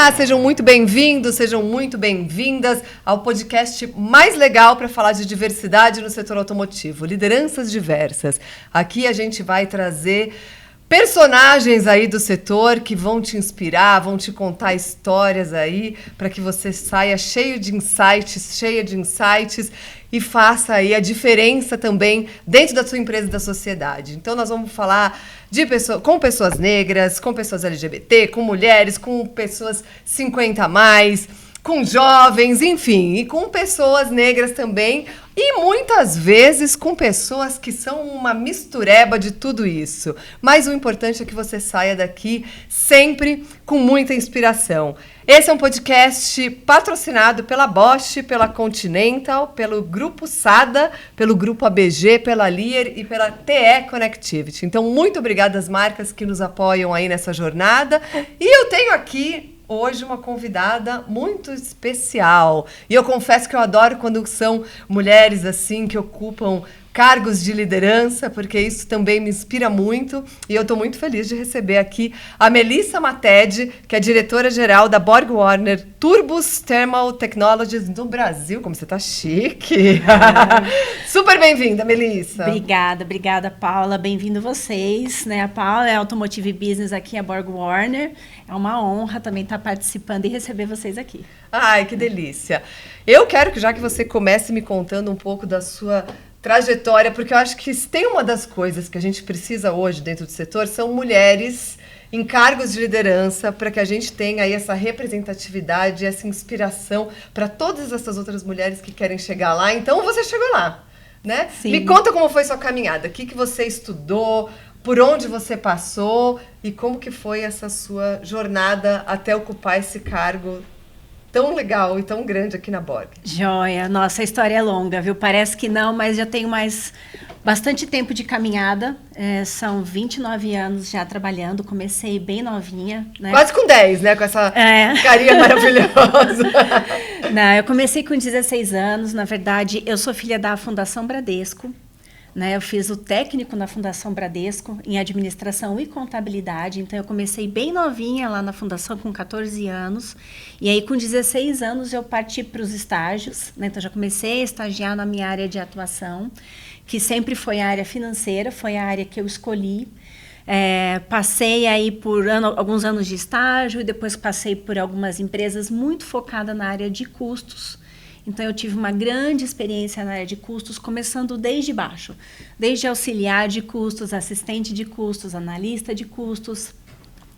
Olá, sejam muito bem-vindos, sejam muito bem-vindas ao podcast mais legal para falar de diversidade no setor automotivo, Lideranças Diversas. Aqui a gente vai trazer personagens aí do setor que vão te inspirar, vão te contar histórias aí para que você saia cheia de insights e faça aí a diferença também dentro da sua empresa e da sociedade. Então nós vamos falar com pessoas negras, com pessoas LGBT, com mulheres, com pessoas 50 a mais, com jovens, enfim, e com pessoas negras também, e muitas vezes com pessoas que são uma mistureba de tudo isso. Mas o importante é que você saia daqui sempre com muita inspiração. Esse é um podcast patrocinado pela Bosch, pela Continental, pelo Grupo SADA, pelo Grupo ABG, pela Lear e pela TE Connectivity. Então, muito obrigada às marcas que nos apoiam aí nessa jornada. E eu tenho aqui hoje uma convidada muito especial. E eu confesso que eu adoro quando são mulheres assim que ocupam cargos de liderança, porque isso também me inspira muito. E eu estou muito feliz de receber aqui a Melissa Matede, que é diretora-geral da BorgWarner Turbos Thermal Technologies no Brasil. Como você está chique! Super bem-vinda, Melissa! Obrigada, Paula. Bem-vindo vocês. Né? A Paula é Automotive Business aqui, a BorgWarner. É uma honra também estar participando e receber vocês aqui. Ai, que delícia! Eu quero que, já que você comece me contando um pouco da sua trajetória, porque eu acho que se tem uma das coisas que a gente precisa hoje dentro do setor, são mulheres em cargos de liderança, para que a gente tenha aí essa representatividade, essa inspiração para todas essas outras mulheres que querem chegar lá. Então, você chegou lá, né? Sim. Me conta como foi sua caminhada, o que você estudou, por onde você passou e como que foi essa sua jornada até ocupar esse cargo tão legal e tão grande aqui na Borg. Joia, nossa, a história é longa, viu? Parece que não, mas já tenho bastante tempo de caminhada. São 29 anos já trabalhando, comecei bem novinha, né? Quase com 10, né? Com essa carinha maravilhosa. Não, eu comecei com 16 anos, na verdade, eu sou filha da Fundação Bradesco. Né, eu fiz o técnico na Fundação Bradesco em administração e contabilidade, então eu comecei bem novinha lá na Fundação com 14 anos, e aí com 16 anos eu parti para os estágios, né, então já comecei a estagiar na minha área de atuação, que sempre foi a área financeira, foi a área que eu escolhi. Passei aí por alguns anos de estágio e depois passei por algumas empresas muito focada na área de custos. Então, eu tive uma grande experiência na área de custos, começando desde baixo. Desde auxiliar de custos, assistente de custos, analista de custos.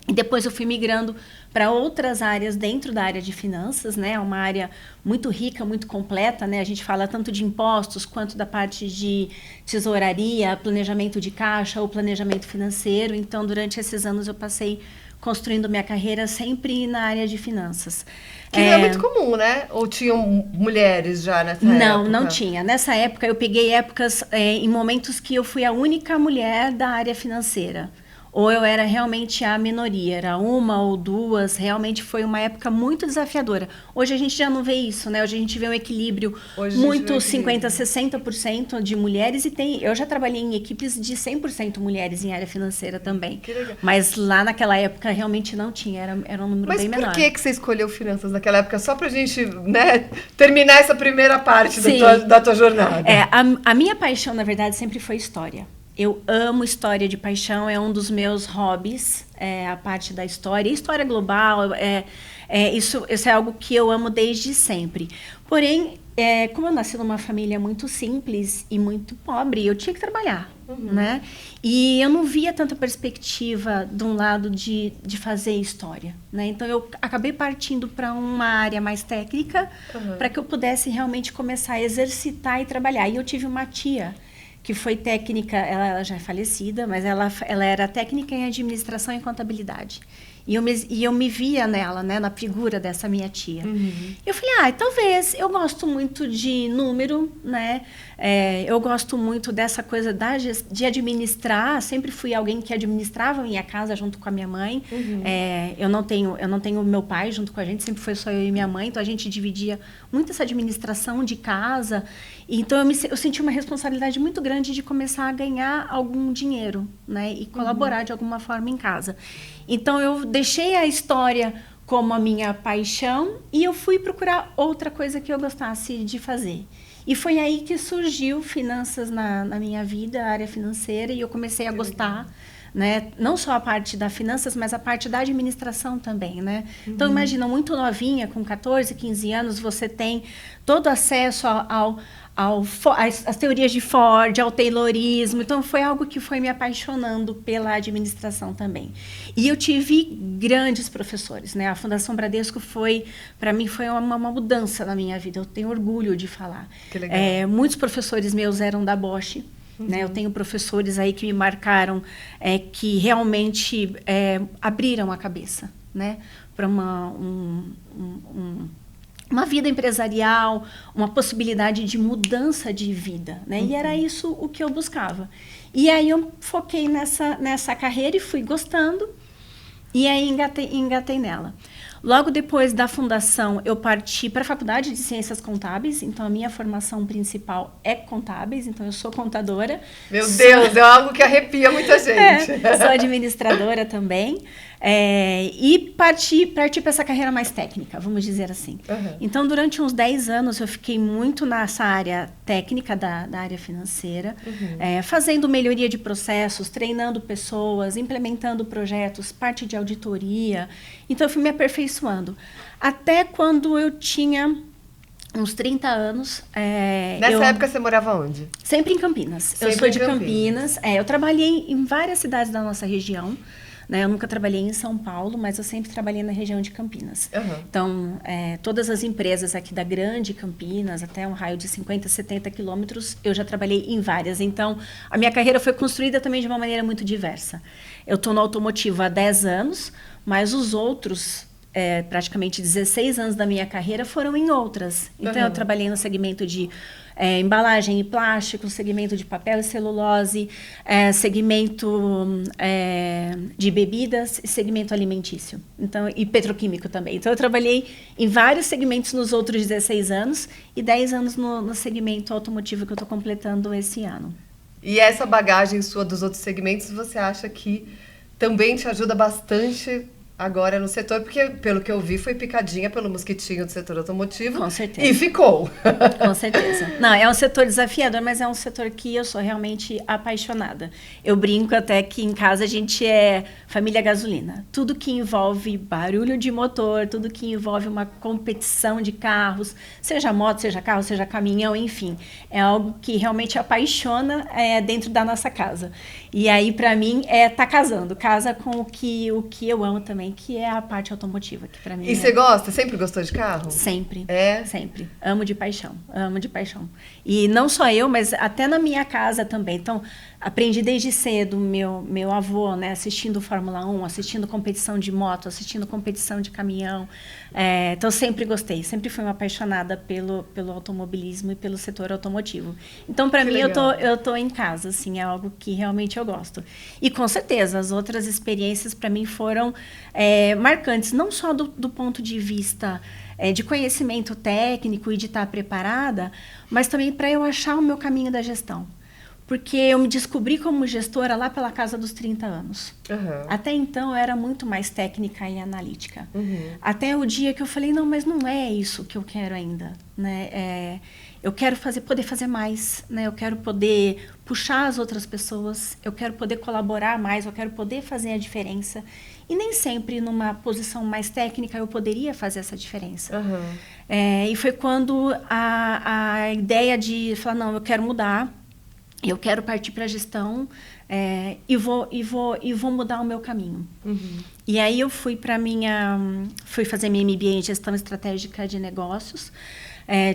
E depois eu fui migrando para outras áreas dentro da área de finanças, né? Uma área muito rica, muito completa, né? A gente fala tanto de impostos quanto da parte de tesouraria, planejamento de caixa ou planejamento financeiro. Então, durante esses anos eu passei construindo minha carreira sempre na área de finanças. Que não é muito comum, né? Ou tinham mulheres já nessa época? Não tinha. Nessa época, eu peguei épocas em momentos que eu fui a única mulher da área financeira. Ou eu era realmente a minoria, era uma ou duas, realmente foi uma época muito desafiadora. Hoje a gente já não vê isso, né? Hoje a gente vê um equilíbrio muito 50%, 60% de mulheres eu já trabalhei em equipes de 100% mulheres em área financeira também. Que legal. Mas lá naquela época realmente não tinha, era um número bem menor. Mas por que você escolheu finanças naquela época? Só pra gente, né, terminar essa primeira parte da tua jornada. A minha paixão, na verdade, sempre foi história. Eu amo história de paixão, é um dos meus hobbies, a parte da história. História global, isso é algo que eu amo desde sempre. Porém, como eu nasci numa família muito simples e muito pobre, eu tinha que trabalhar, né? E eu não via tanta perspectiva de um lado de fazer história, né? Então, eu acabei partindo para uma área mais técnica, para que eu pudesse realmente começar a exercitar e trabalhar. E eu tive uma tia que foi técnica, ela já é falecida, mas ela era técnica em administração e contabilidade. E eu me via nela, né, na figura dessa minha tia. Eu falei, talvez, eu gosto muito de número, né? Eu gosto muito dessa coisa de administrar. Sempre fui alguém que administrava a minha casa junto com a minha mãe. Eu não tenho meu pai junto com a gente, sempre foi só eu e minha mãe, então a gente dividia muito essa administração de casa. Então eu senti uma responsabilidade muito grande de começar a ganhar algum dinheiro, né, e colaborar de alguma forma em casa. Então eu deixei a história como a minha paixão e eu fui procurar outra coisa que eu gostasse de fazer. E foi aí que surgiu finanças na minha vida, a área financeira, e eu comecei a gostar, né? Não só a parte da finanças, mas a parte da administração também, né? Então, imagina, muito novinha, com 14, 15 anos, você tem todo acesso às teorias de Ford, ao Taylorismo. Então, foi algo que foi me apaixonando pela administração também. E eu tive grandes professores, né? A Fundação Bradesco para mim, foi uma mudança na minha vida. Eu tenho orgulho de falar. Que legal. Muitos professores meus eram da Bosch. Né? Eu tenho professores aí que me marcaram, que realmente abriram a cabeça, né? Para uma vida empresarial, uma possibilidade de mudança de vida, né? E era isso o que eu buscava. E aí eu foquei nessa carreira e fui gostando, e aí engatei nela. Logo depois da fundação, eu parti para a Faculdade de Ciências Contábeis, então a minha formação principal é contábeis, então eu sou contadora. Meu Deus, é algo que arrepia muita gente. Sou administradora também. E parti para essa carreira mais técnica, vamos dizer assim. Então, durante uns 10 anos, eu fiquei muito nessa área técnica da área financeira, fazendo melhoria de processos, treinando pessoas, implementando projetos, parte de auditoria. Então, eu fui me aperfeiçoando. Até quando eu tinha uns 30 anos. Nessa época você morava onde? Sempre em Campinas. Eu sou de Campinas. Eu trabalhei em várias cidades da nossa região. Né? Eu nunca trabalhei em São Paulo, mas eu sempre trabalhei na região de Campinas. Então, todas as empresas aqui da grande Campinas, até um raio de 50, 70 quilômetros, eu já trabalhei em várias. Então, a minha carreira foi construída também de uma maneira muito diversa. Eu estou no automotivo há 10 anos, mas os outros, praticamente 16 anos da minha carreira foram em outras. Então, eu trabalhei no segmento de embalagem e plástico, segmento de papel e celulose, segmento de bebidas e segmento alimentício. Então, e petroquímico também. Então, eu trabalhei em vários segmentos nos outros 16 anos e 10 anos no segmento automotivo que eu estou completando esse ano. E essa bagagem sua dos outros segmentos, você acha que também te ajuda bastante agora no setor, porque, pelo que eu vi, foi picadinha pelo mosquitinho do setor automotivo. Com certeza. E ficou. Com certeza. Não, é um setor desafiador, mas é um setor que eu sou realmente apaixonada. Eu brinco até que em casa a gente é família gasolina. Tudo que envolve barulho de motor, tudo que envolve uma competição de carros, seja moto, seja carro, seja caminhão, enfim. É algo que realmente apaixona dentro da nossa casa. E aí, para mim, tá casando. Casa com o que eu amo também, que é a parte automotiva, que para mim E você gosta? Sempre gostou de carro? Sempre. É? Sempre. Amo de paixão. Amo de paixão. E não só eu, mas até na minha casa também. Então, aprendi desde cedo, meu avô, né, assistindo Fórmula 1, assistindo competição de moto, assistindo competição de caminhão. Então, sempre gostei. Sempre fui uma apaixonada pelo automobilismo e pelo setor automotivo. Então, para mim, eu tô em casa, assim, é algo que realmente eu gosto. E, com certeza, as outras experiências, para mim, foram marcantes. Não só do ponto de vista de conhecimento técnico e de estar preparada, mas também para eu achar o meu caminho da gestão. Porque eu me descobri como gestora lá pela casa dos 30 anos. Até então, eu era muito mais técnica e analítica. Até o dia que eu falei, não, mas não é isso que eu quero ainda. Né? Eu quero poder fazer mais. Né? Eu quero poder puxar as outras pessoas. Eu quero poder colaborar mais. Eu quero poder fazer a diferença. E nem sempre, numa posição mais técnica, eu poderia fazer essa diferença. E foi quando a ideia de falar, não, eu quero mudar. Eu quero partir para a gestão e vou mudar o meu caminho. E aí eu fui fazer minha MBA em Gestão Estratégica de Negócios.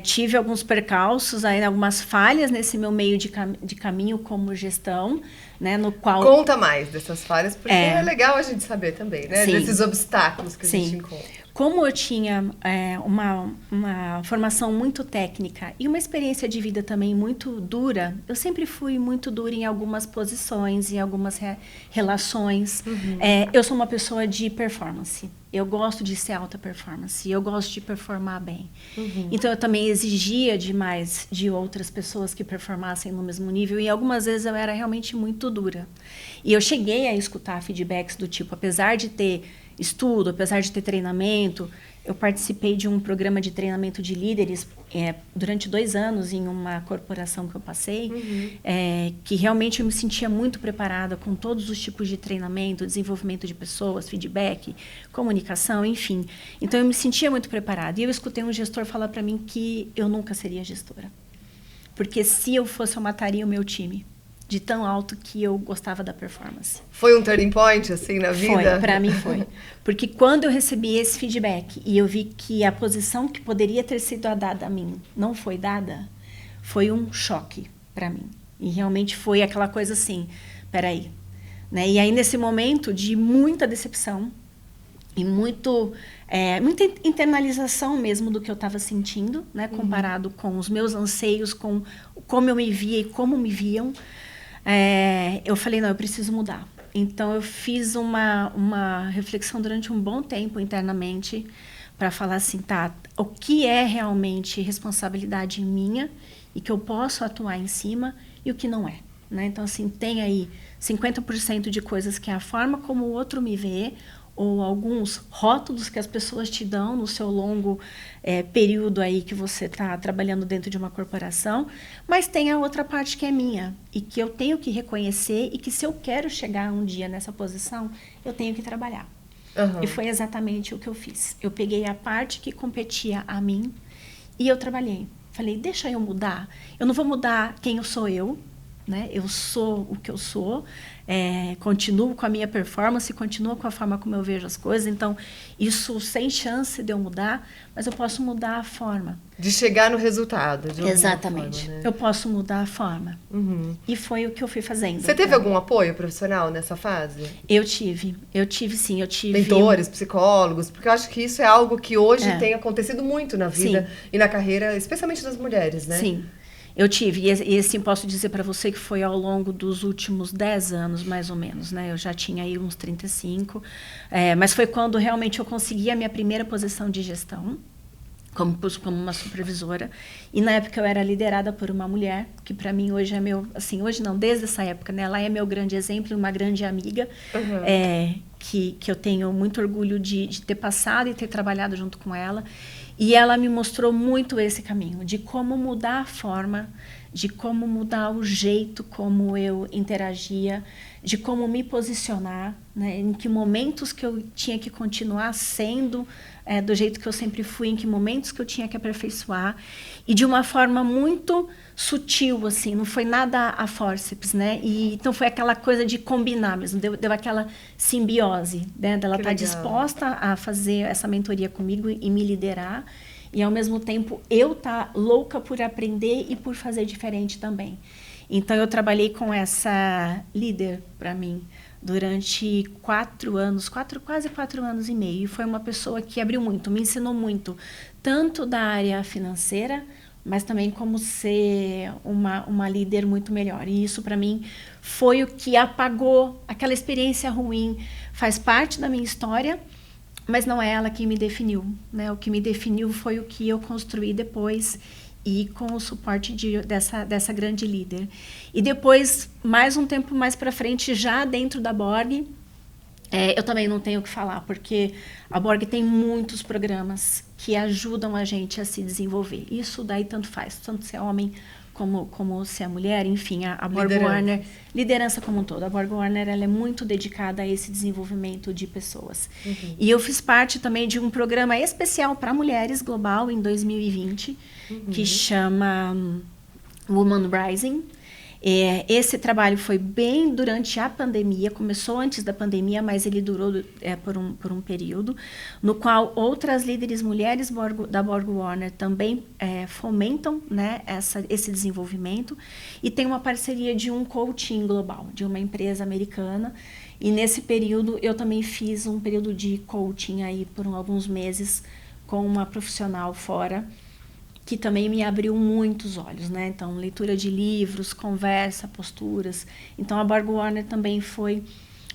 Tive alguns percalços, algumas falhas nesse meu meio de caminho como gestão, né, no qual... Conta mais dessas falhas, porque é legal a gente saber também, né? Sim. Desses obstáculos que a gente encontra. Como eu tinha uma formação muito técnica e uma experiência de vida também muito dura, eu sempre fui muito dura em algumas posições, em algumas relações. Eu sou uma pessoa de performance. Eu gosto de ser alta performance, eu gosto de performar bem. Então, eu também exigia demais de outras pessoas que performassem no mesmo nível e algumas vezes eu era realmente muito dura. E eu cheguei a escutar feedbacks do tipo, apesar de ter estudo, apesar de ter treinamento. Eu participei de um programa de treinamento de líderes durante 2 anos em uma corporação que eu passei, que realmente eu me sentia muito preparada com todos os tipos de treinamento, desenvolvimento de pessoas, feedback, comunicação, enfim. Então, eu me sentia muito preparada. E eu escutei um gestor falar para mim que eu nunca seria gestora. Porque se eu fosse, eu mataria o meu time. De tão alto que eu gostava da performance. Foi um turning point, assim, na vida? Foi, para mim foi. Porque quando eu recebi esse feedback e eu vi que a posição que poderia ter sido dada a mim não foi dada, foi um choque para mim. E realmente foi aquela coisa assim, peraí. Né? E aí, nesse momento de muita decepção e muita internalização mesmo do que eu estava sentindo, né? Comparado com os meus anseios, com como eu me via e como me viam, eu falei, não, eu preciso mudar. Então, eu fiz uma reflexão durante um bom tempo internamente para falar assim, tá, o que é realmente responsabilidade minha e que eu posso atuar em cima e o que não é. Né? Então, assim, tem aí 50% de coisas que é a forma como o outro me vê, ou alguns rótulos que as pessoas te dão no seu longo período aí que você está trabalhando dentro de uma corporação, mas tem a outra parte que é minha e que eu tenho que reconhecer e que se eu quero chegar um dia nessa posição, eu tenho que trabalhar. E foi exatamente o que eu fiz. Eu peguei a parte que competia a mim e eu trabalhei. Falei, deixa eu mudar. Eu não vou mudar quem eu sou eu, né? Eu sou o que eu sou, continuo com a minha performance, continuo com a forma como eu vejo as coisas, então isso sem chance de eu mudar, mas eu posso mudar a forma. De chegar no resultado. De exatamente. Forma, né? Eu posso mudar a forma. E foi o que eu fui fazendo. Você teve algum apoio profissional nessa fase? Eu tive sim, eu tive... Mentores, psicólogos, porque eu acho que isso é algo que hoje tem acontecido muito na vida e na carreira, especialmente das mulheres, né? Sim. Eu tive, e assim, posso dizer para você que foi ao longo dos últimos 10 anos, mais ou menos, né? Eu já tinha aí uns 35, mas foi quando realmente eu consegui a minha primeira posição de gestão, como uma supervisora, e na época eu era liderada por uma mulher, que para mim hoje é meu, assim, hoje não, desde essa época, né? Ela é meu grande exemplo, uma grande amiga, que eu tenho muito orgulho de ter passado e ter trabalhado junto com ela. E ela me mostrou muito esse caminho, de como mudar a forma, de como mudar o jeito como eu interagia, de como me posicionar, né? Em que momentos que eu tinha que continuar sendo do jeito que eu sempre fui, em que momentos que eu tinha que aperfeiçoar, e de uma forma muito sutil, assim, não foi nada a forceps, né? E, então foi aquela coisa de combinar mesmo, deu aquela simbiose, né? Dela estar disposta a fazer essa mentoria comigo e me liderar, e ao mesmo tempo eu estar louca por aprender e por fazer diferente também. Então eu trabalhei com essa líder para mim durante 4 anos, quase 4 anos e meio, e foi uma pessoa que abriu muito, me ensinou muito, tanto da área financeira, mas também como ser uma líder muito melhor. E isso, para mim, foi o que apagou aquela experiência ruim. Faz parte da minha história, mas não é ela quem me definiu, né? O que me definiu foi o que eu construí depois e com o suporte dessa grande líder. E depois, mais um tempo mais para frente, já dentro da Borg, eu também não tenho o que falar, porque a Borg tem muitos programas que ajudam a gente a se desenvolver. Isso daí tanto faz, tanto se é homem como se é mulher, enfim, a Borg Warner, liderança como um todo. A Borg Warner, ela é muito dedicada a esse desenvolvimento de pessoas. E eu fiz parte também de um programa especial para mulheres global em 2020, que chama Woman Rising. Esse trabalho foi bem durante a pandemia, começou antes da pandemia, mas ele durou por um período, no qual outras líderes mulheres da Borg Warner também fomentam, né, esse desenvolvimento, e tem uma parceria de um coaching global, de uma empresa americana, e nesse período eu também fiz um período de coaching aí por alguns meses com uma profissional fora, que também me abriu muitos olhos, né? Então, leitura de livros, conversa, posturas. Então, a Borg Warner também foi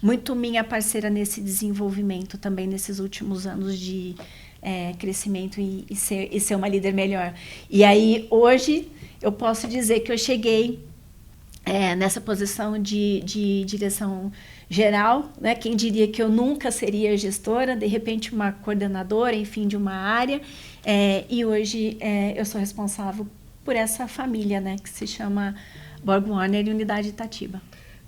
muito minha parceira nesse desenvolvimento, também nesses últimos anos de crescimento e ser uma líder melhor. E aí, hoje, eu posso dizer que eu cheguei nessa posição de direção geral, né? Quem diria que eu nunca seria gestora, de repente uma coordenadora, enfim, de uma área, e hoje eu sou responsável por essa família, né? Que se chama BorgWarner e Unidade Itatiba.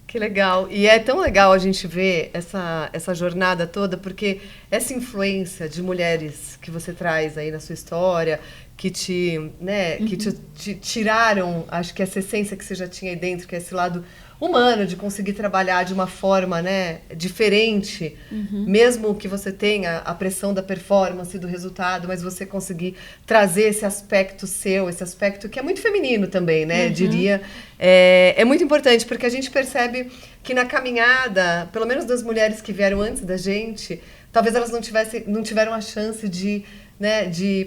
Que legal. E é tão legal a gente ver essa jornada toda, porque essa influência de mulheres que você traz aí na sua história, que que te tiraram, acho que essa essência que você já tinha aí dentro, que é esse lado humano, de conseguir trabalhar de uma forma, diferente, mesmo que você tenha a pressão da performance, do resultado, mas você conseguir trazer esse aspecto seu, esse aspecto que é muito feminino também, né? Diria, é muito importante, porque a gente percebe que na caminhada, pelo menos das mulheres que vieram antes da gente, talvez elas não tiveram a chance de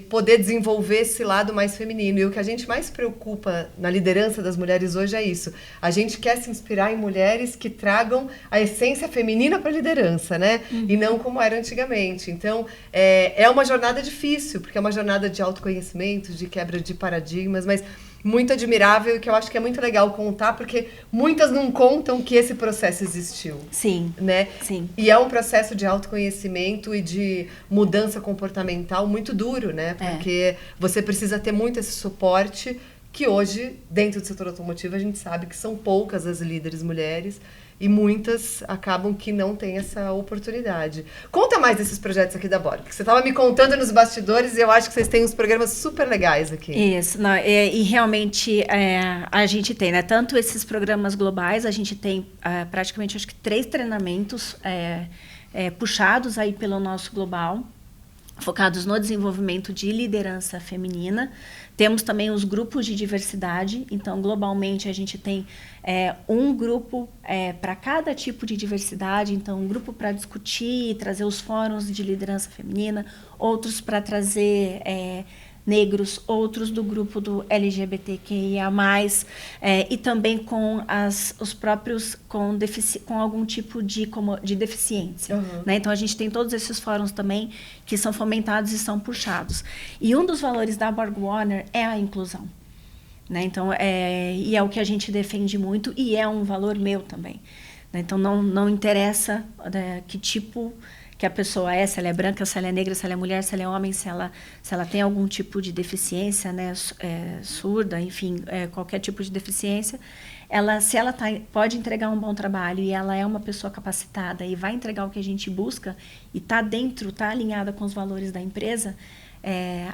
poder desenvolver esse lado mais feminino. E o que a gente mais preocupa na liderança das mulheres hoje é isso. A gente quer se inspirar em mulheres que tragam a essência feminina para a liderança, né? E não como era antigamente. Então, é uma jornada difícil, porque é uma jornada de autoconhecimento, de quebra de paradigmas, mas muito admirável, e que eu acho que é muito legal contar, porque muitas não contam que esse processo existiu. Sim. Né? Sim. E é um processo de autoconhecimento e de mudança comportamental muito duro, né? Porque você precisa ter muito esse suporte, que hoje, dentro do setor automotivo, a gente sabe que são poucas as líderes mulheres, e muitas acabam que não têm essa oportunidade. Conta mais desses projetos aqui da Borg, que você estava me contando nos bastidores, e eu acho que vocês têm uns programas super legais aqui. Isso, e realmente a gente tem, né? Tanto esses programas globais, a gente tem praticamente, acho que 3 treinamentos puxados aí pelo nosso global, focados no desenvolvimento de liderança feminina. Temos também os grupos de diversidade, então globalmente a gente tem um grupo para cada tipo de diversidade, então um grupo para discutir e trazer os fóruns de liderança feminina, outros para trazer negros, outros do grupo do LGBTQIA+, e também com os próprios com algum tipo de deficiência. Né? Então, a gente tem todos esses fóruns também que são fomentados e são puxados. E um dos valores da BorgWarner é a inclusão. Né? Então, e é o que a gente defende muito, e é um valor meu também. Né? Então, não interessa que tipo que a pessoa se ela é branca, se ela é negra, se ela é mulher, se ela é homem, se ela tem algum tipo de deficiência, né, surda, enfim, qualquer tipo de deficiência, se ela pode entregar um bom trabalho e ela é uma pessoa capacitada e vai entregar o que a gente busca e está alinhada com os valores da empresa,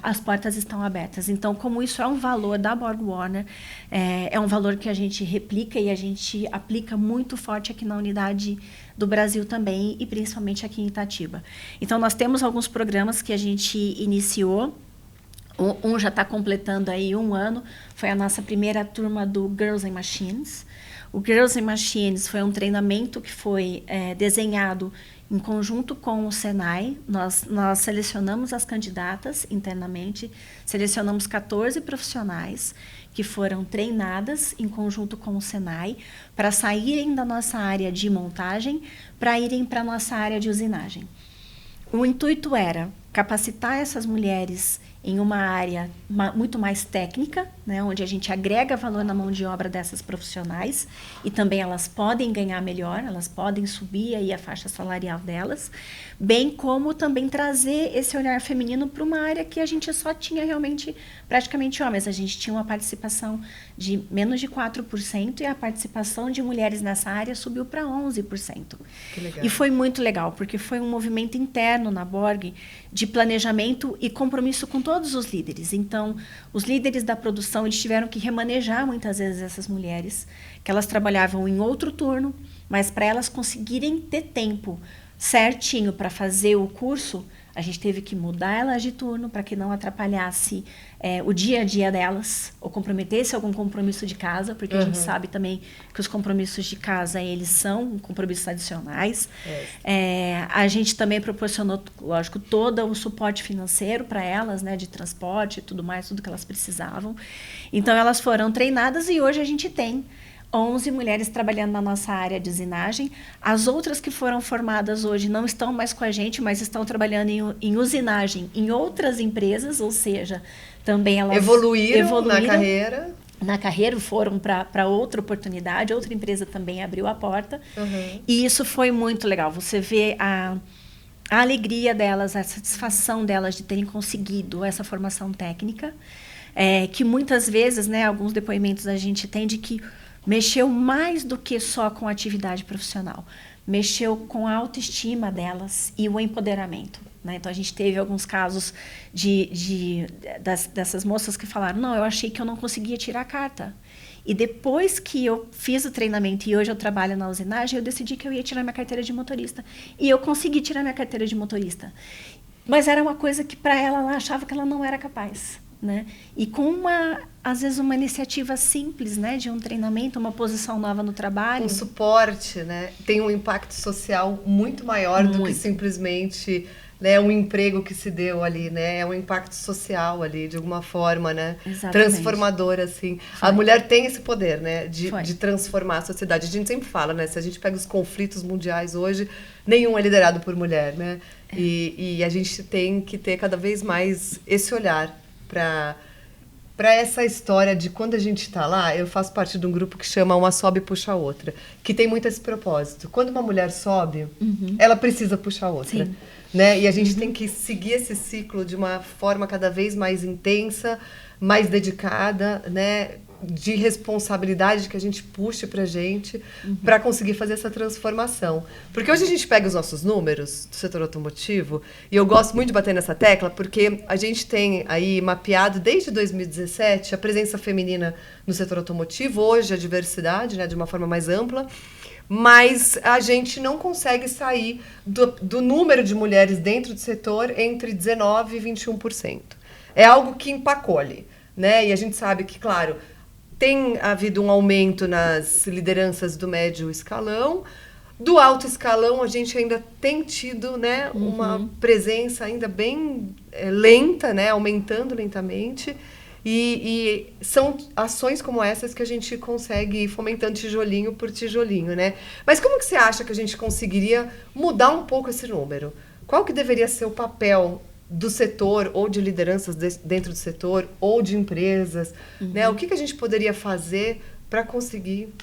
as portas estão abertas. Então, como isso é um valor da BorgWarner, é um valor que a gente replica e a gente aplica muito forte aqui na unidade do Brasil também, e principalmente aqui em Itatiba. Então, nós temos alguns programas que a gente iniciou. Um já está completando aí 1 ano, foi a nossa primeira turma do Girls and Machines. O Girls and Machines foi um treinamento que foi desenhado em conjunto com o Senai. Nós selecionamos as candidatas internamente, selecionamos 14 profissionais que foram treinadas em conjunto com o Senai para saírem da nossa área de montagem para irem para a nossa área de usinagem. O intuito era capacitar essas mulheres em uma área muito mais técnica, né, onde a gente agrega valor na mão de obra dessas profissionais, e também elas podem ganhar melhor, elas podem subir aí a faixa salarial delas, bem como também trazer esse olhar feminino para uma área que a gente só tinha realmente praticamente homens. A gente tinha uma participação de menos de 4%, e a participação de mulheres nessa área subiu para 11%. Que legal. E foi muito legal, porque foi um movimento interno na Borg de planejamento e compromisso com todos os líderes. Então, os líderes da produção, eles tiveram que remanejar muitas vezes essas mulheres, que elas trabalhavam em outro turno, mas para elas conseguirem ter tempo certinho para fazer o curso, a gente teve que mudar elas de turno para que não atrapalhasse o dia a dia delas, ou comprometesse algum compromisso de casa, porque a gente sabe também que os compromissos de casa, eles são compromissos adicionais. A gente também proporcionou, lógico, todo o suporte financeiro para elas, né, de transporte e tudo mais, tudo que elas precisavam. Então, elas foram treinadas, e hoje a gente tem 11 mulheres trabalhando na nossa área de usinagem. As outras que foram formadas hoje não estão mais com a gente, mas estão trabalhando em usinagem em outras empresas, ou seja, também elas evoluíram na carreira. na carreira, foram para outra oportunidade, outra empresa também abriu a porta. E isso foi muito legal. Você vê a alegria delas, a satisfação delas de terem conseguido essa formação técnica, que muitas vezes, né, alguns depoimentos a gente tem de que mexeu mais do que só com a atividade profissional. Mexeu com a autoestima delas e o empoderamento. Né? Então, a gente teve alguns casos dessas moças que falaram, não, eu achei que eu não conseguia tirar a carta. E depois que eu fiz o treinamento e hoje eu trabalho na usinagem, eu decidi que eu ia tirar minha carteira de motorista. E eu consegui tirar minha carteira de motorista. Mas era uma coisa que, para ela achava que ela não era capaz. Né? E com às vezes uma iniciativa simples, né, de um treinamento, uma posição nova no trabalho. Um suporte, né? Tem um impacto social muito maior do que simplesmente, né, um emprego que se deu ali, né? É um impacto social ali, de alguma forma, né? Exatamente. Transformador, assim. Foi. A mulher tem esse poder, né? De transformar a sociedade. A gente sempre fala, né? Se a gente pega os conflitos mundiais hoje, nenhum é liderado por mulher, né? E a gente tem que ter cada vez mais esse olhar para essa história de quando a gente está lá. Eu faço parte de um grupo que chama Uma Sobe e Puxa a Outra, que tem muito esse propósito. Quando uma mulher sobe, ela precisa puxar a outra. Sim. Né? E a gente tem que seguir esse ciclo de uma forma cada vez mais intensa, mais dedicada, né? De responsabilidade que a gente puxe pra gente para conseguir fazer essa transformação. Porque hoje a gente pega os nossos números do setor automotivo, e eu gosto muito de bater nessa tecla, porque a gente tem aí mapeado desde 2017 a presença feminina no setor automotivo, hoje a diversidade, né, de uma forma mais ampla, mas a gente não consegue sair do número de mulheres dentro do setor entre 19% e 21%. É algo que empacou ali, né? E a gente sabe que, claro, tem havido um aumento nas lideranças do médio escalão. Do alto escalão, a gente ainda tem tido, né, uma presença ainda bem lenta, né, aumentando lentamente. E são ações como essas que a gente consegue ir fomentando tijolinho por tijolinho, né? Mas como que você acha que a gente conseguiria mudar um pouco esse número? Qual que deveria ser o papel do setor, ou de lideranças dentro do setor, ou de empresas, né? O que a gente poderia fazer para conseguir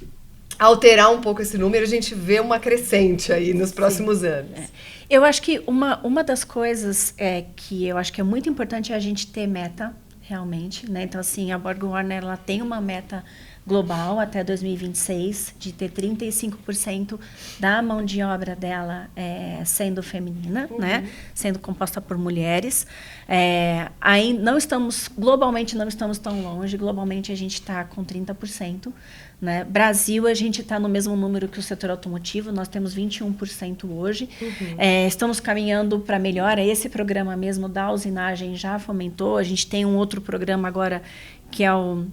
alterar um pouco esse número e a gente vê uma crescente aí nos próximos anos? Eu acho que uma das coisas que eu acho que é muito importante é a gente ter meta, realmente, né? Então, assim, a BorgWarner, ela tem uma meta global até 2026 de ter 35% da mão de obra dela sendo feminina, né? Sendo composta por mulheres. Aí globalmente não estamos tão longe, globalmente a gente está com 30%. Né? Brasil, a gente está no mesmo número que o setor automotivo, nós temos 21% hoje. Estamos caminhando para melhora. Esse programa mesmo da usinagem já fomentou. A gente tem um outro programa agora que é o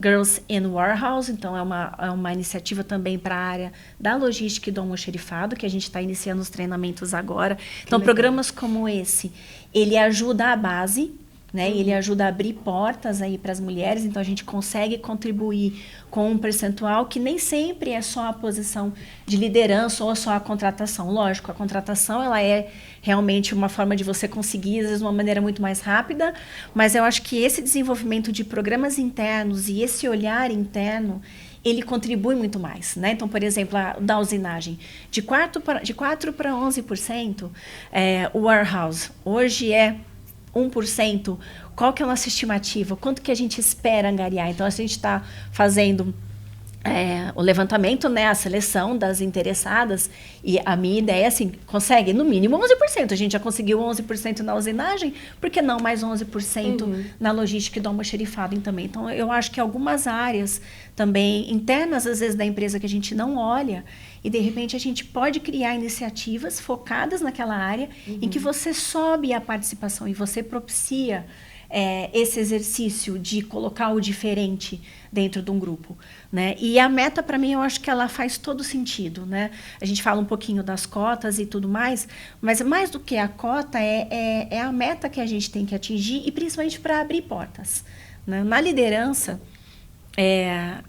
Girls in Warehouse, então é uma iniciativa também para a área da logística e do almoxerifado, que a gente está iniciando os treinamentos agora. Então, programas como esse, ele ajuda a base, né? Ele ajuda a abrir portas aí para as mulheres, então a gente consegue contribuir com um percentual que nem sempre é só a posição de liderança ou só a contratação. Lógico, a contratação ela é realmente uma forma de você conseguir, às vezes, de uma maneira muito mais rápida, mas eu acho que esse desenvolvimento de programas internos e esse olhar interno, ele contribui muito mais, né? Então, por exemplo, da usinagem, de 4 para 11%, o warehouse hoje é 1%, qual que é a nossa estimativa? Quanto que a gente espera angariar? Então, a gente está fazendo o levantamento, né, a seleção das interessadas, e a minha ideia é assim, consegue no mínimo 11%. A gente já conseguiu 11% na usinagem, por que não mais 11% na logística e do almoxerifado também? Então, eu acho que algumas áreas também internas, às vezes, da empresa que a gente não olha, e de repente a gente pode criar iniciativas focadas naquela área em que você sobe a participação e você propicia esse exercício de colocar o diferente dentro de um grupo, né? E a meta, para mim, eu acho que ela faz todo sentido, né? A gente fala um pouquinho das cotas e tudo mais, mas mais do que a cota é a meta que a gente tem que atingir, e principalmente para abrir portas, né? Na liderança,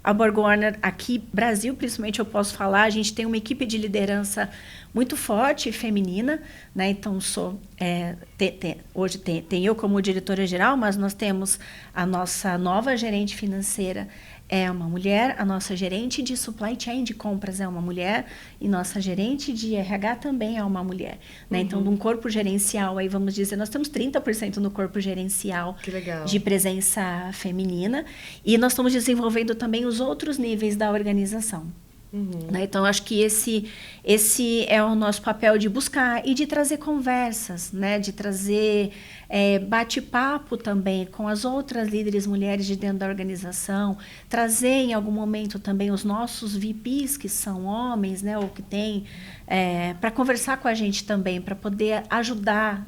A BorgWarner, aqui, Brasil, principalmente, eu posso falar, a gente tem uma equipe de liderança muito forte e feminina, né? Então, hoje tem eu como diretora-geral, mas nós temos a nossa nova gerente financeira, é uma mulher, a nossa gerente de supply chain de compras é uma mulher e nossa gerente de RH também é uma mulher. Né? Então, num corpo gerencial, aí vamos dizer, nós temos 30% no corpo gerencial de presença feminina e nós estamos desenvolvendo também os outros níveis da organização. Né? Então, acho que esse é o nosso papel de buscar e de trazer conversas, né? De trazer bate-papo também com as outras líderes mulheres de dentro da organização, trazer em algum momento também os nossos VPs, que são homens, né? Ou que têm, para conversar com a gente também, para poder ajudar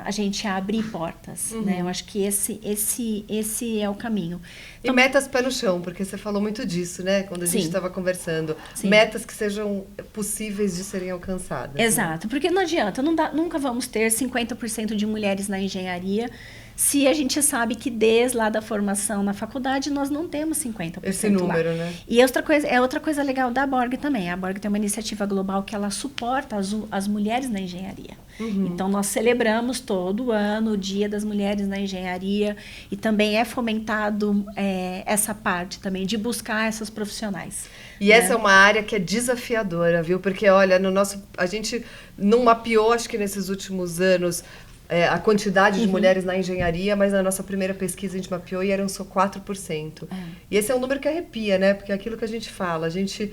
a gente a abrir portas, né? Eu acho que esse é o caminho. Então, e metas pé no chão, porque você falou muito disso, né? Quando a gente estava conversando. Sim. Metas que sejam possíveis de serem alcançadas. Exato, né? Porque não adianta, nunca vamos ter 50% de mulheres na engenharia se a gente sabe que desde lá da formação na faculdade nós não temos 50% esse número, lá. Né? E outra coisa legal da Borg também. A Borg tem uma iniciativa global que ela suporta as mulheres na engenharia. Então, nós celebramos todo ano o Dia das Mulheres na Engenharia e também é fomentado essa parte também de buscar essas profissionais. E né? Essa é uma área que é desafiadora, viu? Porque, olha, a gente não mapeou, acho que nesses últimos anos, a quantidade de mulheres na engenharia, mas na nossa primeira pesquisa a gente mapeou e eram só 4%. E esse é um número que arrepia, né? Porque é aquilo que a gente fala, a gente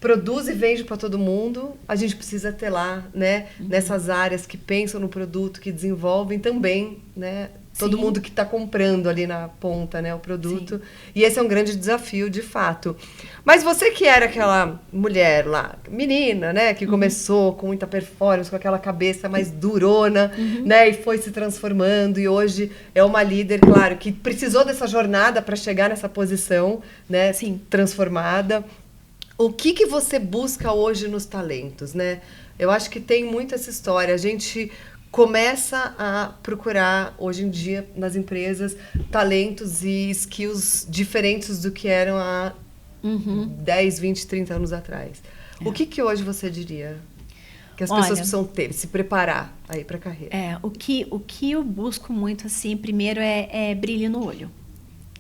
produz e vende para todo mundo, a gente precisa ter lá, né? Nessas áreas que pensam no produto, que desenvolvem também, né? Todo Sim. mundo que está comprando ali na ponta, né? O produto. Sim. E esse é um grande desafio, de fato. Mas você que era aquela mulher lá, menina, né? Que começou com muita performance, com aquela cabeça mais durona, né? E foi se transformando. E hoje é uma líder, claro, que precisou dessa jornada para chegar nessa posição, né? Sim. Transformada. O que você busca hoje nos talentos, né? Eu acho que tem muito essa história. A gente começa a procurar, hoje em dia, nas empresas, talentos e skills diferentes do que eram há 10, 20, 30 anos atrás. O que hoje você diria que as pessoas precisam ter, se preparar aí para a carreira? O que eu busco muito, assim, primeiro é brilho no olho.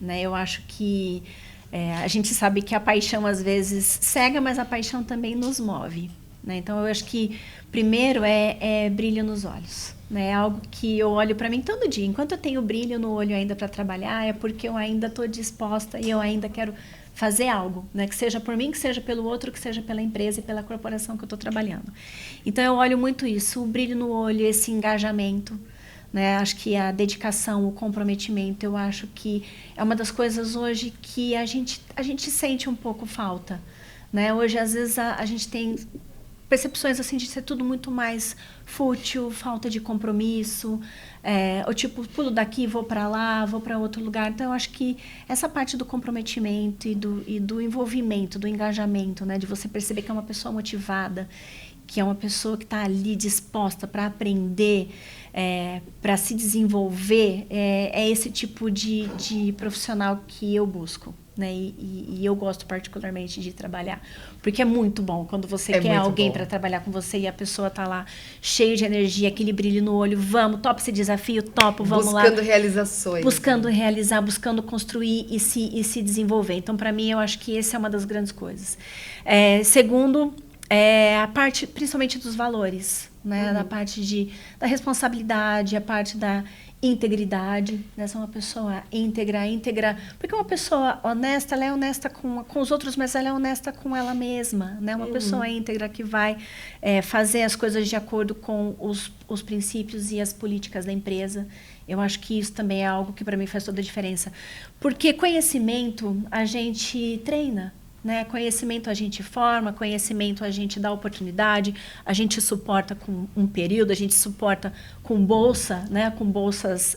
Né? Eu acho que a gente sabe que a paixão às vezes cega, mas a paixão também nos move. Né? Então, eu acho que primeiro é brilho nos olhos. Né? É algo que eu olho para mim todo dia. Enquanto eu tenho brilho no olho ainda para trabalhar, é porque eu ainda estou disposta e eu ainda quero fazer algo. Né? Que seja por mim, que seja pelo outro, que seja pela empresa e pela corporação que eu estou trabalhando. Então, eu olho muito isso, o brilho no olho, esse engajamento. Né? Acho que a dedicação, o comprometimento, eu acho que é uma das coisas hoje que a gente sente um pouco falta. Né? Hoje, às vezes, a gente tem percepções assim de ser tudo muito mais fútil, falta de compromisso, ou tipo, pulo daqui, vou para lá, vou para outro lugar. Então, eu acho que essa parte do comprometimento e do envolvimento, do engajamento, né? De você perceber que é uma pessoa motivada, que é uma pessoa que está ali disposta para aprender, para se desenvolver, é esse tipo de profissional que eu busco. Né? E eu gosto particularmente de trabalhar, porque é muito bom quando você quer alguém para trabalhar com você e a pessoa está lá cheia de energia, aquele brilho no olho, vamos, topa esse desafio, vamos lá. Buscando realizações. Buscando realizar, buscando construir e se desenvolver. Então, para mim, eu acho que essa é uma das grandes coisas. Segundo, a parte, principalmente dos valores, né? Da parte da responsabilidade, a parte da integridade, né? Ser uma pessoa íntegra, porque uma pessoa honesta, ela é honesta com os outros, mas ela é honesta com ela mesma, né? Uma pessoa íntegra que vai fazer as coisas de acordo com os princípios e as políticas da empresa. Eu acho que isso também é algo que para mim faz toda a diferença, porque conhecimento a gente treina. Né? Conhecimento a gente forma, conhecimento a gente dá oportunidade, a gente suporta com um período, a gente suporta com bolsa, né? Com bolsas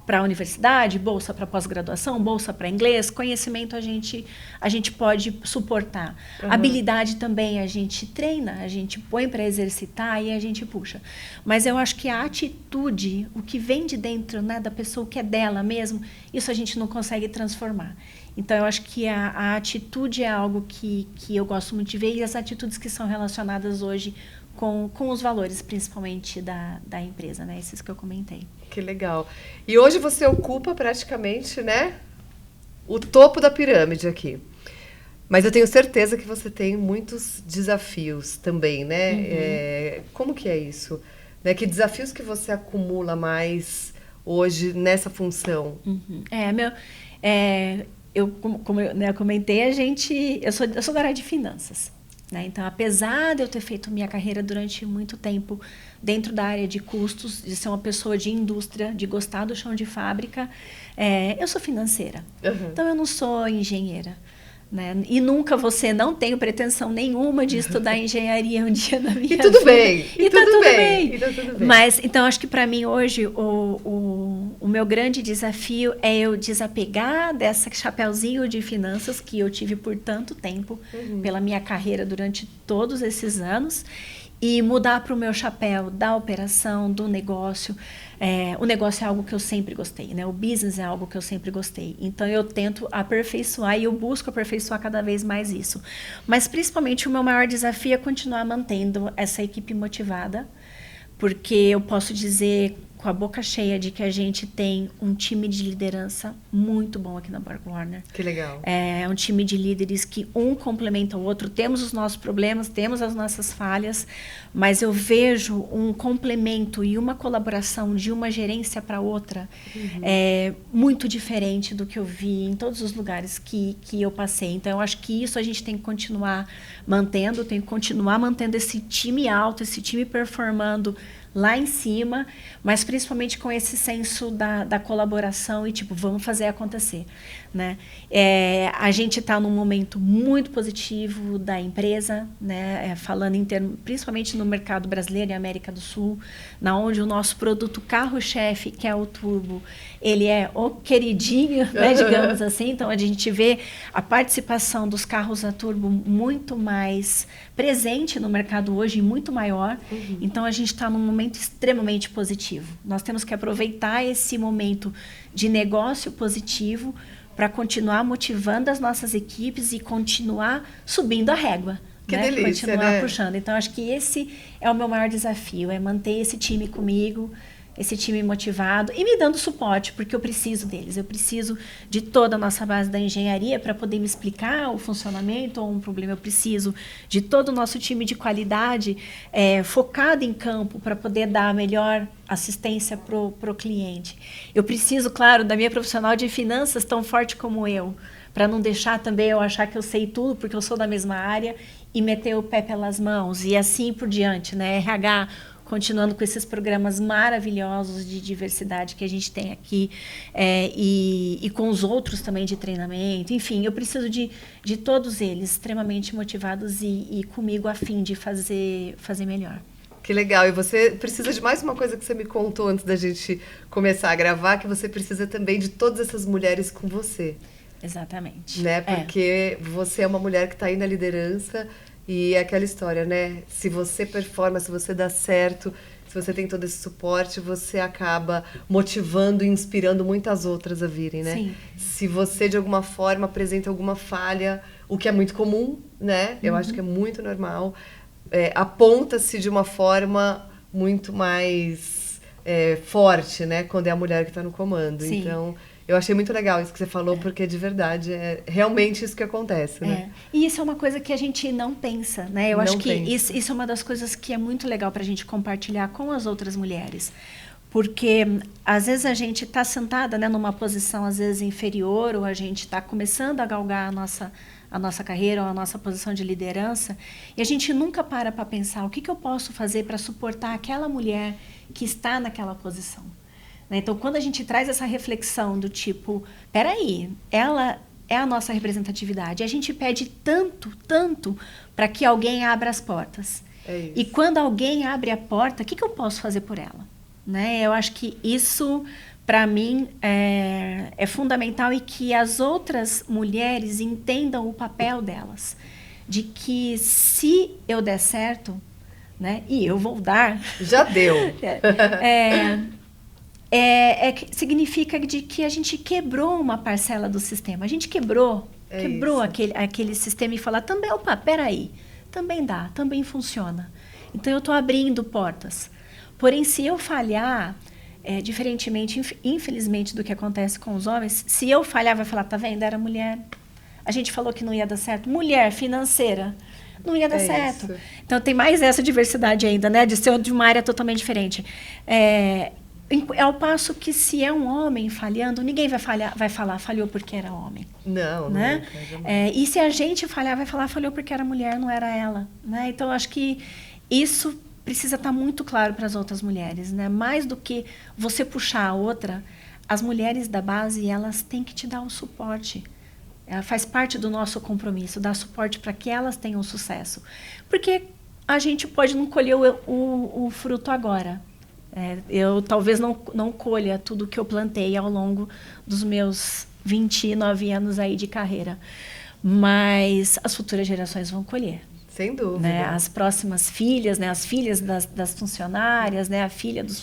para a universidade, bolsa para pós-graduação, bolsa para inglês, conhecimento a gente pode suportar. Habilidade também a gente treina, a gente põe para exercitar e a gente puxa. Mas eu acho que a atitude, o que vem de dentro, né, da pessoa, o que é dela mesmo, isso a gente não consegue transformar. Então, eu acho que a atitude é algo que eu gosto muito de ver, e as atitudes que são relacionadas hoje com os valores, principalmente da empresa, né? Esses que eu comentei. Que legal. E hoje você ocupa praticamente, né, o topo da pirâmide aqui. Mas eu tenho certeza que você tem muitos desafios também, né? Como que é isso? Né? Que desafios que você acumula mais hoje nessa função? Como eu comentei, eu sou da área de finanças. Né? Então, apesar de eu ter feito minha carreira durante muito tempo dentro da área de custos, de ser uma pessoa de indústria, de gostar do chão de fábrica, eu sou financeira. Então, eu não sou engenheira. Né? E nunca não tenho pretensão nenhuma de estudar engenharia um dia na minha vida. E tudo bem. E tá tudo bem. Mas, então, acho que para mim hoje o meu grande desafio é eu desapegar dessa chapeuzinho de finanças que eu tive por tanto tempo, pela minha carreira durante todos esses anos, e mudar para o meu chapéu da operação, do negócio. O negócio é algo que eu sempre gostei, né? O business é algo que eu sempre gostei. Então, eu tento aperfeiçoar e eu busco aperfeiçoar cada vez mais isso. Mas, principalmente, o meu maior desafio é continuar mantendo essa equipe motivada, porque eu posso dizer com a boca cheia de que a gente tem um time de liderança muito bom aqui na BorgWarner. Que legal. É um time de líderes que um complementa o outro. Temos os nossos problemas, temos as nossas falhas, mas eu vejo um complemento e uma colaboração de uma gerência para outra muito diferente do que eu vi em todos os lugares que eu passei. Então, eu acho que isso a gente tem que continuar mantendo, esse time alto, esse time performando lá em cima, mas principalmente com esse senso da colaboração e vamos fazer acontecer, né? A gente está num momento muito positivo da empresa, né? Falando em termos, principalmente no mercado brasileiro e América do Sul, na onde o nosso produto carro-chefe, que é o turbo, ele é o queridinho, né, digamos assim. Então, a gente vê a participação dos carros a turbo muito mais presente no mercado hoje, muito maior. Então, a gente está num momento extremamente positivo. Nós temos que aproveitar esse momento de negócio positivo para continuar motivando as nossas equipes e continuar subindo a régua. Que delícia, continuar puxando. Então, acho que esse é o meu maior desafio, é manter esse time comigo, esse time motivado e me dando suporte, porque eu preciso deles. Eu preciso de toda a nossa base da engenharia para poder me explicar o funcionamento ou um problema. Eu preciso de todo o nosso time de qualidade focado em campo para poder dar a melhor assistência pro cliente. Eu preciso, claro, da minha profissional de finanças tão forte como eu, para não deixar também eu achar que eu sei tudo, porque eu sou da mesma área, e meter o pé pelas mãos, e assim por diante, né? RH, continuando com esses programas maravilhosos de diversidade que a gente tem aqui, e com os outros também de treinamento. Enfim, eu preciso de todos eles extremamente motivados e comigo a fim de fazer melhor. Que legal. E você precisa de mais uma coisa que você me contou antes da gente começar a gravar, que você precisa também de todas essas mulheres com você. Exatamente. Né? Porque você é uma mulher que está aí na liderança e é aquela história, né? Se você performa, se você dá certo, se você tem todo esse suporte, você acaba motivando e inspirando muitas outras a virem, né? Sim. Se você, de alguma forma, apresenta alguma falha, o que é muito comum, né? Eu acho que é muito normal, aponta-se de uma forma muito mais forte, né? Quando é a mulher que está no comando. Sim. Então, eu achei muito legal isso que você falou, porque de verdade é realmente isso que acontece, né? E isso é uma coisa que a gente não pensa, né? Eu acho que isso é uma das coisas que é muito legal para a gente compartilhar com as outras mulheres. Porque, às vezes, a gente está sentada, né, numa posição, às vezes, inferior, ou a gente está começando a galgar a nossa carreira ou a nossa posição de liderança, e a gente nunca para pensar o que eu posso fazer para suportar aquela mulher que está naquela posição. Então, quando a gente traz essa reflexão do tipo, peraí, ela é a nossa representatividade, a gente pede tanto para que alguém abra as portas. E quando alguém abre a porta, o que eu posso fazer por ela? Né? Eu acho que isso, para mim, é fundamental e que as outras mulheres entendam o papel delas. De que se eu der certo, né, e eu vou dar... Já deu. Significa de que a gente quebrou uma parcela do sistema. A gente quebrou aquele sistema e falar, também, opa, peraí, também dá, também funciona. Então, eu estou abrindo portas. Porém, se eu falhar, diferentemente, infelizmente, do que acontece com os homens, se eu falhar, vai falar, tá vendo, era mulher. A gente falou que não ia dar certo. Mulher financeira, não ia dar certo. Isso. Então, tem mais essa diversidade ainda, né? De ser de uma área totalmente diferente. Ao passo que, se é um homem falhando, ninguém vai falar, falhou porque era homem. Não, né? E se a gente falhar, vai falar, falhou porque era mulher, não era ela. Né? Então, acho que isso precisa estar muito claro para as outras mulheres. Né? Mais do que você puxar a outra, as mulheres da base, elas têm que te dar o suporte. Faz parte do nosso compromisso, dar suporte para que elas tenham sucesso. Porque a gente pode não colher o fruto agora. Eu talvez não colha tudo que eu plantei ao longo dos meus 29 anos aí de carreira. Mas as futuras gerações vão colher. Sem dúvida. Né? As próximas filhas, né? As filhas das funcionárias, né? A filha dos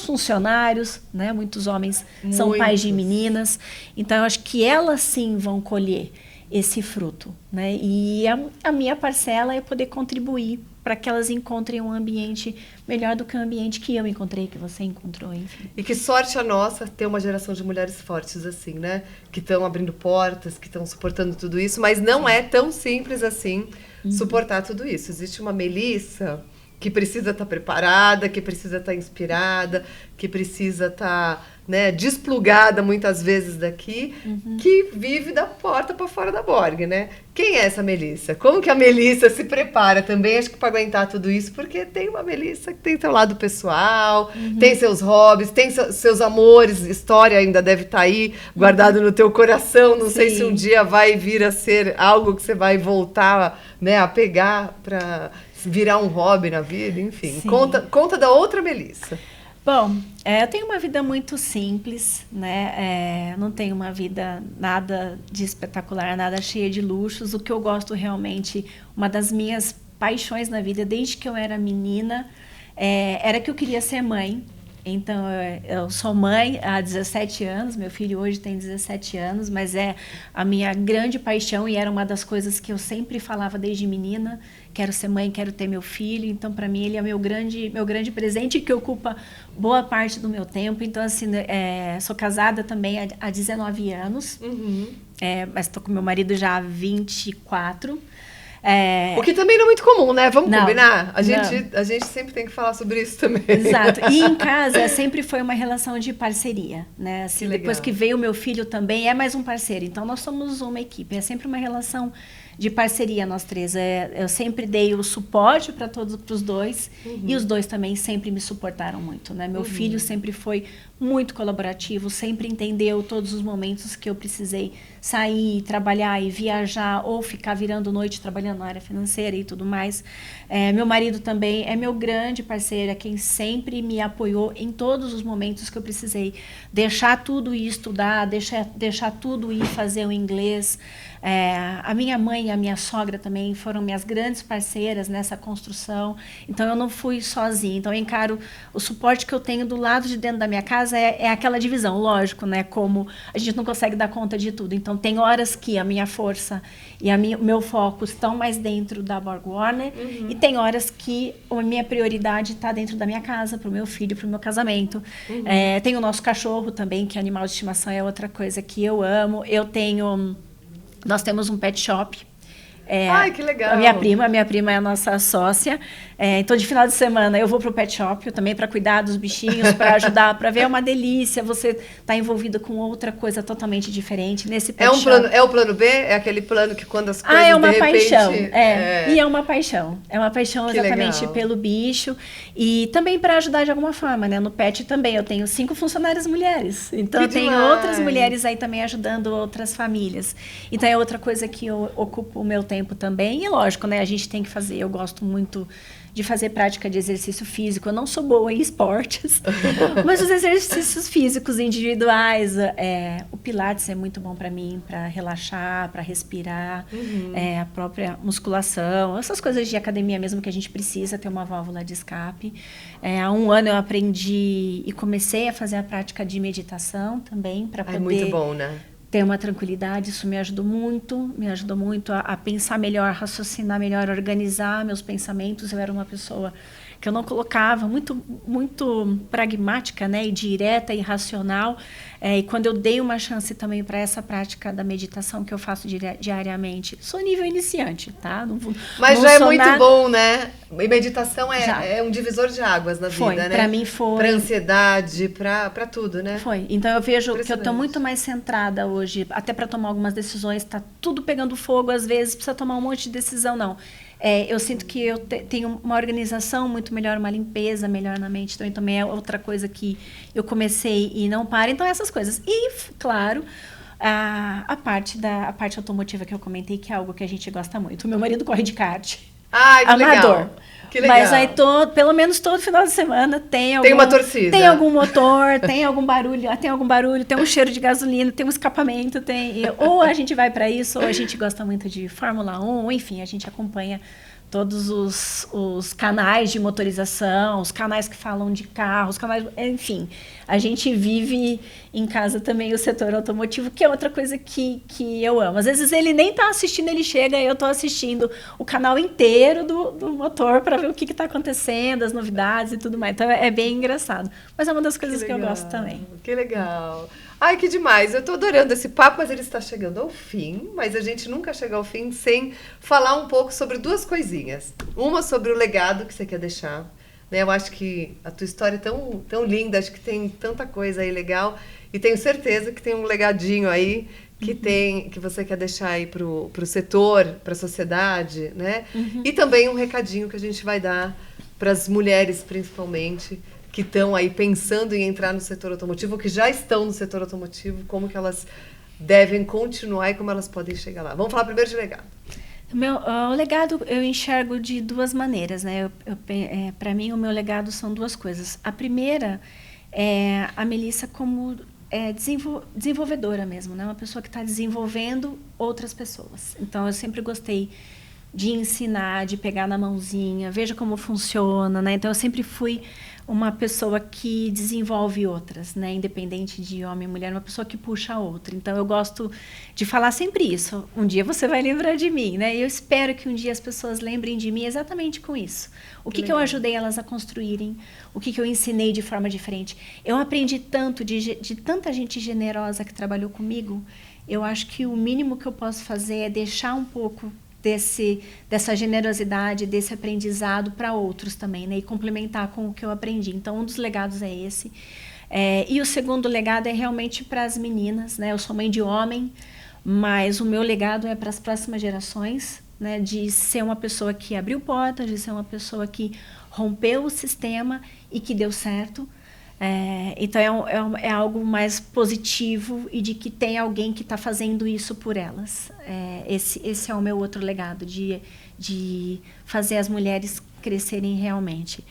funcionários, né? Muitos homens são pais de meninas. Então, eu acho que elas sim vão colher esse fruto. Né? E a minha parcela é poder contribuir para que elas encontrem um ambiente melhor do que o ambiente que eu encontrei, que você encontrou, enfim. E que sorte a nossa ter uma geração de mulheres fortes assim, né? Que estão abrindo portas, que estão suportando tudo isso, mas não é tão simples assim suportar tudo isso. Existe uma Melissa que precisa estar preparada, que precisa estar inspirada, que precisa estar, né, desplugada muitas vezes daqui, que vive da porta para fora da Borg, né? Quem é essa Melissa? Como que a Melissa se prepara também, acho que para aguentar tudo isso? Porque tem uma Melissa que tem seu lado pessoal, tem seus hobbies, tem seus amores, história ainda deve estar aí guardado no teu coração, não sei se um dia vai vir a ser algo que você vai voltar, né, a pegar para virar um hobby na vida, enfim. Conta da outra Melissa. Bom, eu tenho uma vida muito simples, né? Não tenho uma vida nada de espetacular, nada cheia de luxos. O que eu gosto realmente, uma das minhas paixões na vida, desde que eu era menina, era que eu queria ser mãe. Então, eu sou mãe há 17 anos, meu filho hoje tem 17 anos, mas é a minha grande paixão e era uma das coisas que eu sempre falava desde menina. Quero ser mãe, quero ter meu filho. Então, para mim, ele é meu grande presente que ocupa boa parte do meu tempo. Então, assim, sou casada também há 19 anos, mas estou com meu marido já há 24. O que também não é muito comum, né? Vamos combinar? A gente sempre tem que falar sobre isso também. Exato. E em casa sempre foi uma relação de parceria, né? Assim, depois que veio o meu filho também, é mais um parceiro. Então, nós somos uma equipe. É sempre uma relação de parceria, nós três. Eu sempre dei o suporte para os dois e os dois também sempre me suportaram muito, né? Meu filho sempre foi muito colaborativo, sempre entendeu todos os momentos que eu precisei sair, trabalhar e viajar ou ficar virando noite trabalhando na área financeira e tudo mais. Meu marido também é meu grande parceiro, é quem sempre me apoiou em todos os momentos que eu precisei deixar tudo e estudar, deixar tudo e fazer o inglês. A minha mãe e a minha sogra também foram minhas grandes parceiras nessa construção. Então, eu não fui sozinha. Então, eu encaro o suporte que eu tenho do lado de dentro da minha casa é aquela divisão, lógico, né? Como a gente não consegue dar conta de tudo. Então, tem horas que a minha força e o meu foco estão mais dentro da Borg Warner e tem horas que a minha prioridade está dentro da minha casa, para o meu filho, para o meu casamento. Tem o nosso cachorro também, que animal de estimação é outra coisa que eu amo. Nós temos um pet shop. Ai, que legal. A minha prima é a nossa sócia. Então, de final de semana, eu vou para o pet shop também para cuidar dos bichinhos, para ajudar, para ver. É uma delícia você tá envolvida com outra coisa totalmente diferente. Nesse pet shop. É o plano B? É aquele plano que quando as coisas é uma de repente... paixão. E é uma paixão. É uma paixão que exatamente legal. Pelo bicho. E também para ajudar de alguma forma, né? No pet também. Eu tenho 5 funcionárias mulheres. Então, eu tenho outras mulheres aí também ajudando outras famílias. Então, é outra coisa que eu ocupo o meu tempo. tempo também. E lógico, né? A gente tem que fazer. Eu gosto muito de fazer prática de exercício físico. Eu não sou boa em esportes, mas os exercícios físicos individuais, o Pilates é muito bom para mim, para relaxar, para respirar, a própria musculação, essas coisas de academia mesmo que a gente precisa ter uma válvula de escape. Há um ano eu aprendi e comecei a fazer a prática de meditação também, para poder... É muito bom, né? Ter uma tranquilidade, isso me ajudou muito a pensar melhor, raciocinar melhor, organizar meus pensamentos. Eu era uma pessoa que eu não colocava, muito pragmática, né, e direta e racional, e quando eu dei uma chance também para essa prática da meditação que eu faço diariamente, sou nível iniciante, tá? Mas já é muito bom, né? E meditação é um divisor de águas na vida, né? Para mim foi. Para ansiedade, para tudo, né? Foi. Então eu vejo que eu estou muito mais centrada hoje, até para tomar algumas decisões, está tudo pegando fogo, às vezes precisa tomar um monte de decisão, não. Eu sinto que eu tenho uma organização muito melhor, uma limpeza melhor na mente. Então, também é outra coisa que eu comecei e não paro. Então, essas coisas. E, claro, a parte automotiva que eu comentei, que é algo que a gente gosta muito. O meu marido corre de kart. Ah, que amador. Legal. Que legal. Mas aí, pelo menos todo final de semana, tem uma torcida. Tem algum motor, tem algum barulho, tem um cheiro de gasolina, tem um escapamento, ou a gente vai para isso, ou a gente gosta muito de Fórmula 1, enfim, a gente acompanha todos os canais de motorização, os canais que falam de carros, enfim, a gente vive em casa também o setor automotivo, que é outra coisa que eu amo. Às vezes ele nem está assistindo, ele chega e eu estou assistindo o canal inteiro do motor para ver o que está acontecendo, as novidades e tudo mais. Então é bem engraçado. Mas é uma das coisas que eu gosto também. Que legal. Ai, que demais. Eu tô adorando esse papo, mas ele está chegando ao fim. Mas a gente nunca chega ao fim sem falar um pouco sobre duas coisinhas. Uma sobre o legado que você quer deixar. Né? Eu acho que a tua história é tão linda, acho que tem tanta coisa aí legal. E tenho certeza que tem um legadinho aí que você quer deixar aí pro setor, para a sociedade, né? E também um recadinho que a gente vai dar para as mulheres, principalmente, que estão aí pensando em entrar no setor automotivo, que já estão no setor automotivo, como que elas devem continuar e como elas podem chegar lá. Vamos falar primeiro de legado. O legado eu enxergo de duas maneiras, né? Para mim, o meu legado são duas coisas. A primeira é a Melissa como desenvolvedora mesmo, né? Uma pessoa que está desenvolvendo outras pessoas. Então, eu sempre gostei de ensinar, de pegar na mãozinha, veja como funciona, né? Então, eu sempre fui uma pessoa que desenvolve outras, né? Independente de homem ou mulher, uma pessoa que puxa a outra. Então, eu gosto de falar sempre isso. Um dia você vai lembrar de mim, né? E eu espero que um dia as pessoas lembrem de mim exatamente com isso. O que eu ajudei elas a construírem, o que eu ensinei de forma diferente. Eu aprendi tanto de tanta gente generosa que trabalhou comigo. Eu acho que o mínimo que eu posso fazer é deixar um pouco dessa generosidade, desse aprendizado para outros também, né? E complementar com o que eu aprendi. Então, um dos legados é esse. E o segundo legado é realmente para as meninas, né? Eu sou mãe de homem, mas o meu legado é para as próximas gerações, né? De ser uma pessoa que abriu portas, de ser uma pessoa que rompeu o sistema e que deu certo. Então é algo mais positivo e de que tem alguém que está fazendo isso por elas. Esse é o meu outro legado, de fazer as mulheres crescerem realmente.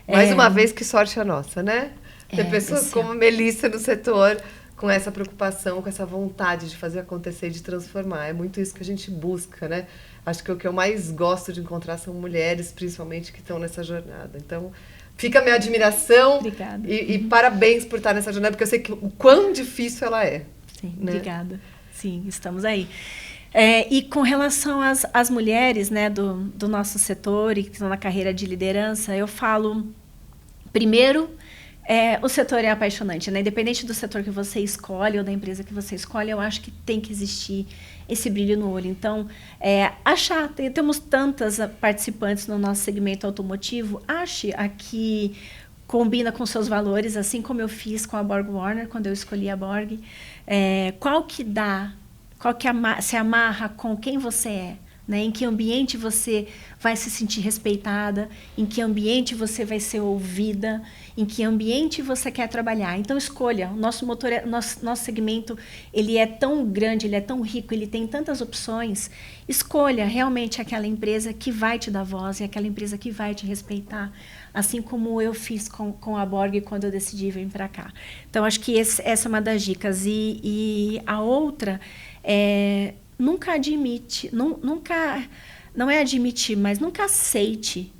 Mais uma vez, que sorte a nossa, né? Ter pessoas como a Melissa no setor com essa preocupação, com essa vontade de fazer acontecer, de transformar. É muito isso que a gente busca, né? Acho que o que eu mais gosto de encontrar são mulheres, principalmente, que estão nessa jornada. Então, fica a minha admiração. Obrigada. E parabéns por estar nessa jornada, porque eu sei o quão difícil ela é. Sim, né? Obrigada. Sim, estamos aí. E com relação às mulheres, né, do nosso setor e que estão na carreira de liderança, eu falo, primeiro, o setor é apaixonante, né? Independente do setor que você escolhe ou da empresa que você escolhe, eu acho que tem que existir esse brilho no olho. Então, temos tantas participantes no nosso segmento automotivo, ache a que combina com seus valores, assim como eu fiz com a Borg Warner, quando eu escolhi a Borg. Qual que se amarra com quem você é, né? Em que ambiente você vai se sentir respeitada, em que ambiente você vai ser ouvida, em que ambiente você quer trabalhar. Então escolha. O nosso nosso segmento, ele é tão grande, ele é tão rico, ele tem tantas opções. Escolha realmente aquela empresa que vai te dar voz e aquela empresa que vai te respeitar, assim como eu fiz com a Borg quando eu decidi vir para cá. Então acho que essa é uma das dicas. E a outra é nunca admite, não é admitir, mas nunca aceite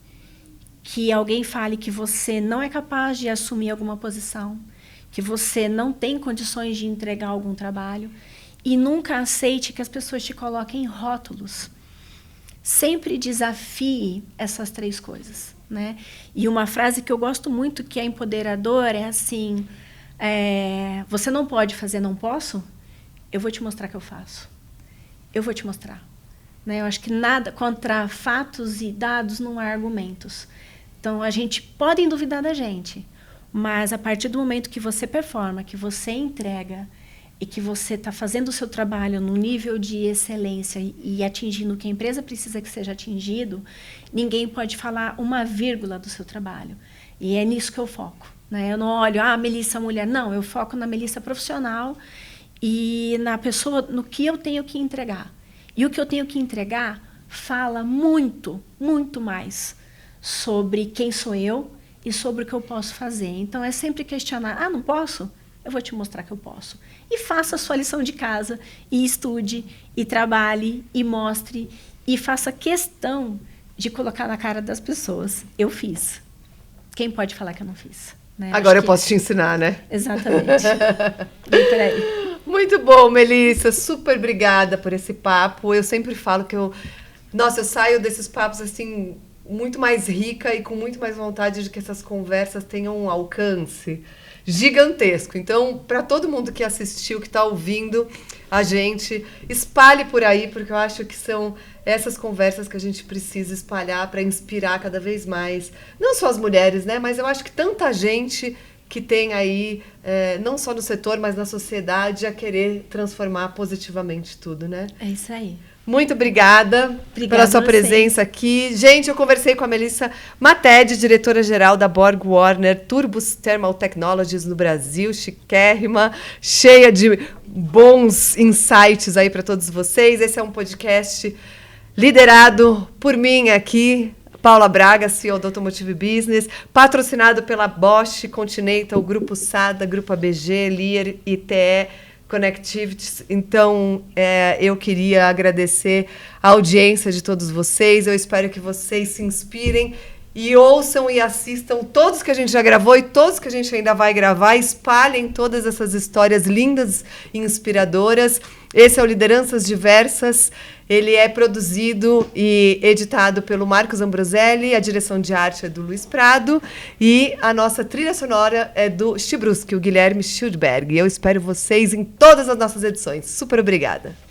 que alguém fale que você não é capaz de assumir alguma posição, que você não tem condições de entregar algum trabalho, e nunca aceite que as pessoas te coloquem em rótulos. Sempre desafie essas 3 coisas, né? E uma frase que eu gosto muito, que é empoderadora, é assim, você não pode fazer não posso? Eu vou te mostrar que eu faço. Eu vou te mostrar. Né? Eu acho que nada contra fatos e dados não há argumentos. Então, a gente pode duvidar da gente, mas a partir do momento que você performa, que você entrega e que você está fazendo o seu trabalho no nível de excelência e atingindo o que a empresa precisa que seja atingido, ninguém pode falar uma vírgula do seu trabalho. E é nisso que eu foco. Né? Eu não olho, Melissa mulher. Não, eu foco na Melissa profissional e na pessoa, no que eu tenho que entregar. E o que eu tenho que entregar fala muito, muito mais sobre quem sou eu e sobre o que eu posso fazer. Então, é sempre questionar, não posso? Eu vou te mostrar que eu posso. E faça a sua lição de casa, e estude, e trabalhe, e mostre, e faça questão de colocar na cara das pessoas. Eu fiz. Quem pode falar que eu não fiz? Né? Agora eu posso te ensinar, né? Exatamente. Vem por aí. Muito bom, Melissa. Super obrigada por esse papo. Eu sempre falo que eu saio desses papos assim muito mais rica e com muito mais vontade de que essas conversas tenham um alcance gigantesco. Então, para todo mundo que assistiu, que está ouvindo a gente, espalhe por aí, porque eu acho que são essas conversas que a gente precisa espalhar para inspirar cada vez mais, não só as mulheres, né? Mas eu acho que tanta gente que tem aí, não só no setor, mas na sociedade, a querer transformar positivamente tudo, né? É isso aí. Muito obrigada pela sua presença aqui. Gente, eu conversei com a Melissa Mated, diretora-geral da Borg Warner Turbos Thermal Technologies no Brasil, chiquérrima, cheia de bons insights aí para todos vocês. Esse é um podcast liderado por mim aqui, Paula Braga, CEO do Automotive Business, patrocinado pela Bosch, Continental, Grupo Sada, Grupo ABG, Lear, ITE, Connectivity. Então, eu queria agradecer a audiência de todos vocês. Eu espero que vocês se inspirem e ouçam e assistam todos que a gente já gravou e todos que a gente ainda vai gravar. Espalhem todas essas histórias lindas e inspiradoras. Esse é o Lideranças Diversas. Ele é produzido e editado pelo Marcos Ambroselli, a direção de arte é do Luiz Prado e a nossa trilha sonora é do Chibruski, o Guilherme Schildberg. Eu espero vocês em todas as nossas edições. Super obrigada!